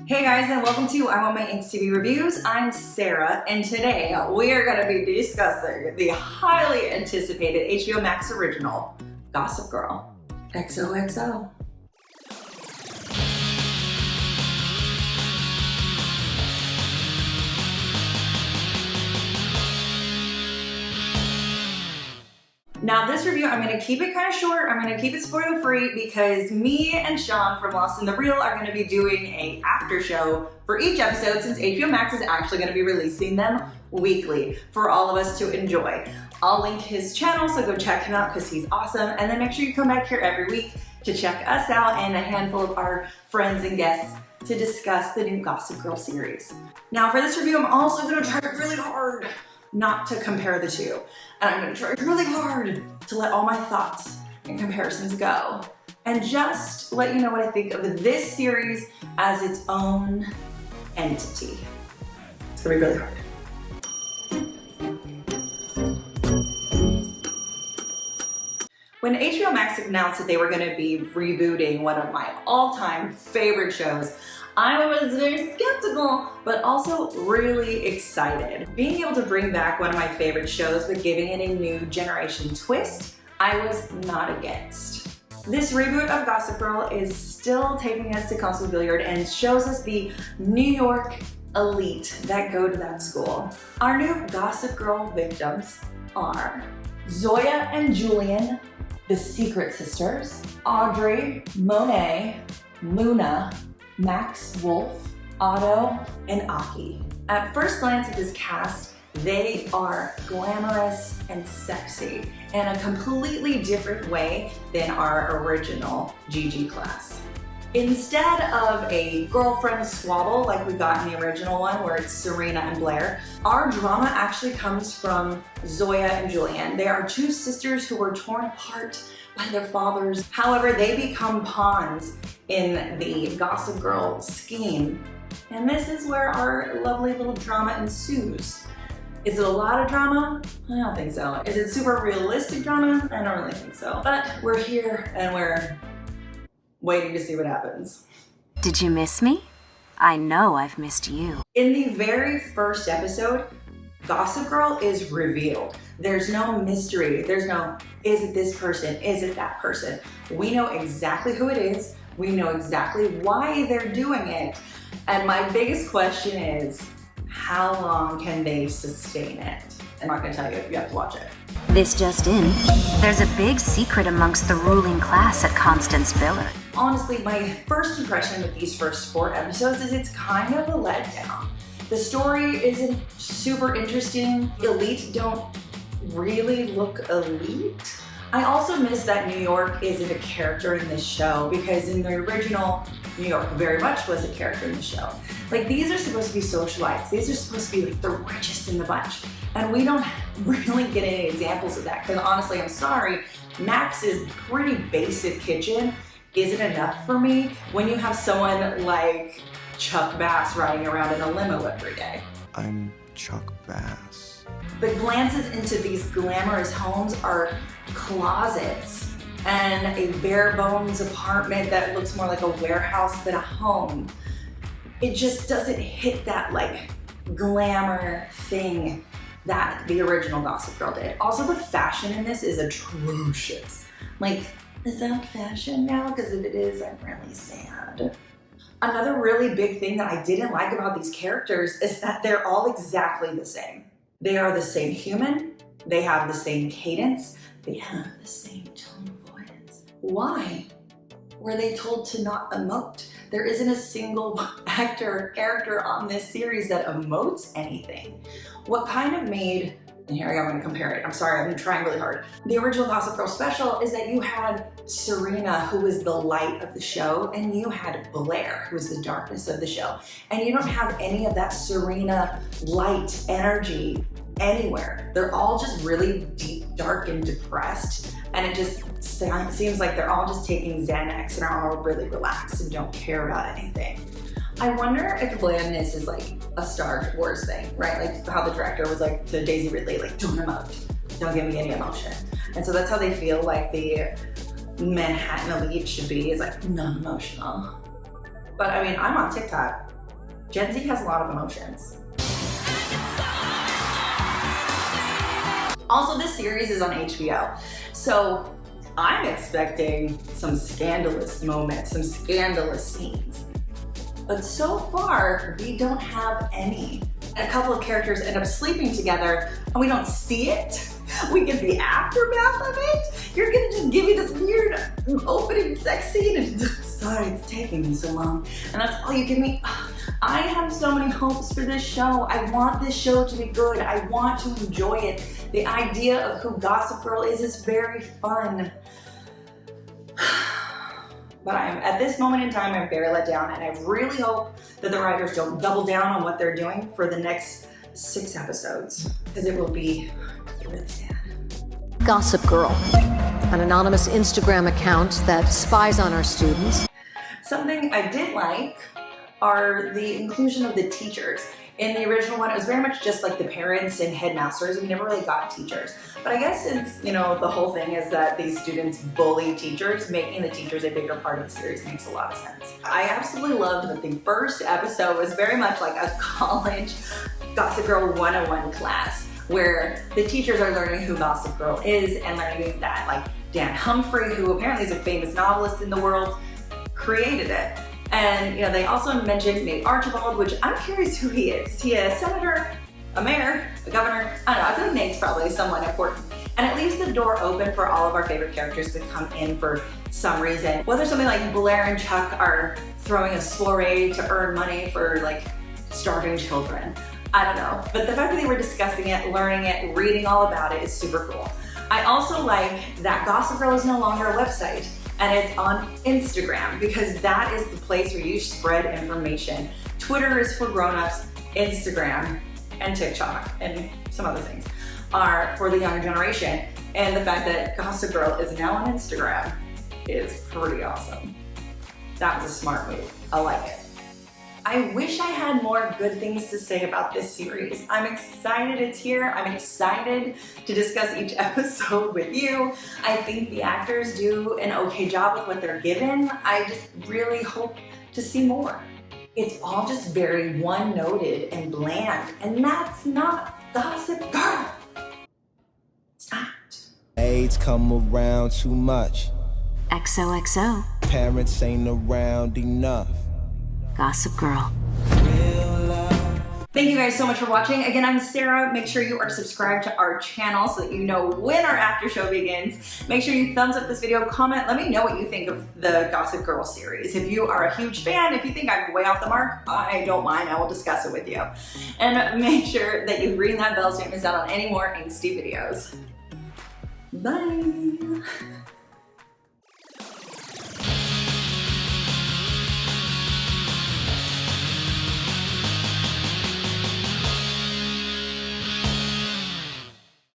Hey guys, and welcome to I Want My Angst TV Reviews. I'm Sarah, and today we are going to be discussing the highly anticipated HBOMax original, Gossip Girl, XOXO. Now this review, I'm going to keep it kind of short. I'm going to keep it spoiler free because me and Shawn from Lost in the Reel are going to be doing a after show for each episode since HBOMax is actually going to be releasing them weekly for all of us to enjoy. I'll link his channel, so go check him out because he's awesome. And then make sure you come back here every week to check us out and a handful of our friends and guests to discuss the new Gossip Girl series. Now for this review, I'm also going to try really hard not to compare the two. And I'm going to try really hard to let all my thoughts and comparisons go and just let you know what I think of this series as its own entity. It's going to be really hard. When HBOMax announced that they were going to be rebooting one of my all-time favorite shows, I was very skeptical, but also really excited. Being able to bring back one of my favorite shows, but giving it a new generation twist, I was not against. This reboot of Gossip Girl is still taking us to Council Billiard and shows us the New York elite that go to that school. Our new Gossip Girl victims are Zoya and Julian, the Secret Sisters, Audrey, Monet, Luna, Max, Wolf, Otto, and Aki. At first glance at this cast, they are glamorous and sexy in a completely different way than our original GG class. Instead of a girlfriend squabble like we got in the original one where it's Serena and Blair, our drama actually comes from Zoya and Julian. They are two sisters who were torn apart by their fathers. However, they become pawns in the Gossip Girl scheme. And this is where our lovely little drama ensues. Is it a lot of drama? I don't think so. Is it super realistic drama? I don't really think so. But we're here and we're waiting to see what happens. Did you miss me? I know I've missed you. In the very first episode, Gossip Girl is revealed. There's no mystery. There's no, is it this person? Is it that person? We know exactly who it is. We know exactly why they're doing it. And my biggest question is, how long can they sustain it? I'm not gonna tell you, you have to watch it. This just in, there's a big secret amongst the ruling class at Constance Billard. Honestly, my first impression with these first 4 episodes is it's kind of a letdown. The story isn't super interesting. Elite don't really look elite. I also miss that New York isn't a character in this show because in the original, New York very much was a character in the show. Like, these are supposed to be socialites. These are supposed to be like the richest in the bunch. And we don't really get any examples of that because honestly, I'm sorry, Max's pretty basic kitchen isn't enough for me when you have someone like Chuck Bass riding around in a limo every day. I'm Chuck Bass. The glances into these glamorous homes are closets and a bare bones apartment that looks more like a warehouse than a home. It just doesn't hit that like glamour thing that the original Gossip Girl did. Also, the fashion in this is atrocious. Like, is that fashion now? Because if it is, I'm really sad. Another really big thing that I didn't like about these characters is that they're all exactly the same. They are the same human, they have the same cadence, they have the same tone of voice. Why were they told to not emote? There isn't a single actor or character on this series that emotes anything. What kind of made, and here I'm gonna compare it, I'm sorry, I'm trying really hard. The original Gossip Girl special is that you had Serena, who was the light of the show, and you had Blair, who was the darkness of the show. And you don't have any of that Serena light energy anywhere. They're all just really deep, dark, and depressed. And it just seems like they're all just taking Xanax and are all really relaxed and don't care about anything. I wonder if blandness is like a Star Wars thing, right? Like how the director was like to Daisy Ridley, like, don't emote, don't give me any emotion. And so that's how they feel like the Manhattan elite should be, is like non-emotional. But I mean, I'm on TikTok Gen Z has a lot of emotions. Also, this series is on HBO, so I'm expecting some scandalous moments, some scandalous scenes. But so far, we don't have any. A couple of characters end up sleeping together and we don't see it. We get the aftermath of it. You're gonna just give me this weird opening sex scene and sorry it's taking me so long. And that's all you give me. I have so many hopes for this show. I want this show to be good. I want to enjoy it. The idea of who Gossip Girl is very fun. But at this moment in time, I'm very let down, and I really hope that the writers don't double down on what they're doing for the next 6 episodes, because it will be really sad. Gossip Girl, an anonymous Instagram account that spies on our students. Something I did like are the inclusion of the teachers. In the original one, it was very much just like the parents and headmasters. We never really got teachers. But I guess since, the whole thing is that these students bully teachers, making the teachers a bigger part of the series makes a lot of sense. I absolutely loved that the first episode was very much like a college Gossip Girl 101 class, where the teachers are learning who Gossip Girl is and learning that, like, Dan Humphrey, who apparently is a famous novelist in the world, created it. And they also mentioned Nate Archibald, which I'm curious who he is. Is he a senator, a mayor, a governor? I don't know, I feel like Nate's probably someone important. And it leaves the door open for all of our favorite characters to come in for some reason. Whether something like Blair and Chuck are throwing a soiree to earn money for like starving children. I don't know, but the fact that they were discussing it, learning it, reading all about it is super cool. I also like that Gossip Girl is no longer a website. And it's on Instagram, because that is the place where you spread information. Twitter is for grown-ups, Instagram and TikTok and some other things are for the younger generation. And the fact that Gossip Girl is now on Instagram is pretty awesome. That was a smart move. I like it. I wish I had more good things to say about this series. I'm excited it's here. I'm excited to discuss each episode with you. I think the actors do an okay job with what they're given. I just really hope to see more. It's all just very one-noted and bland, and that's not Gossip Girl. It's not. AIDS come around too much. XOXO. Parents ain't around enough. Gossip Girl. Thank you guys so much for watching. Again, I'm Sarah. Make sure you are subscribed to our channel so that you know when our after show begins. Make sure you thumbs up this video, comment, let me know what you think of the Gossip Girl series. If you are a huge fan, if you think I'm way off the mark, I don't mind, I will discuss it with you. And make sure that you ring that bell so you don't miss out on any more angsty videos. Bye.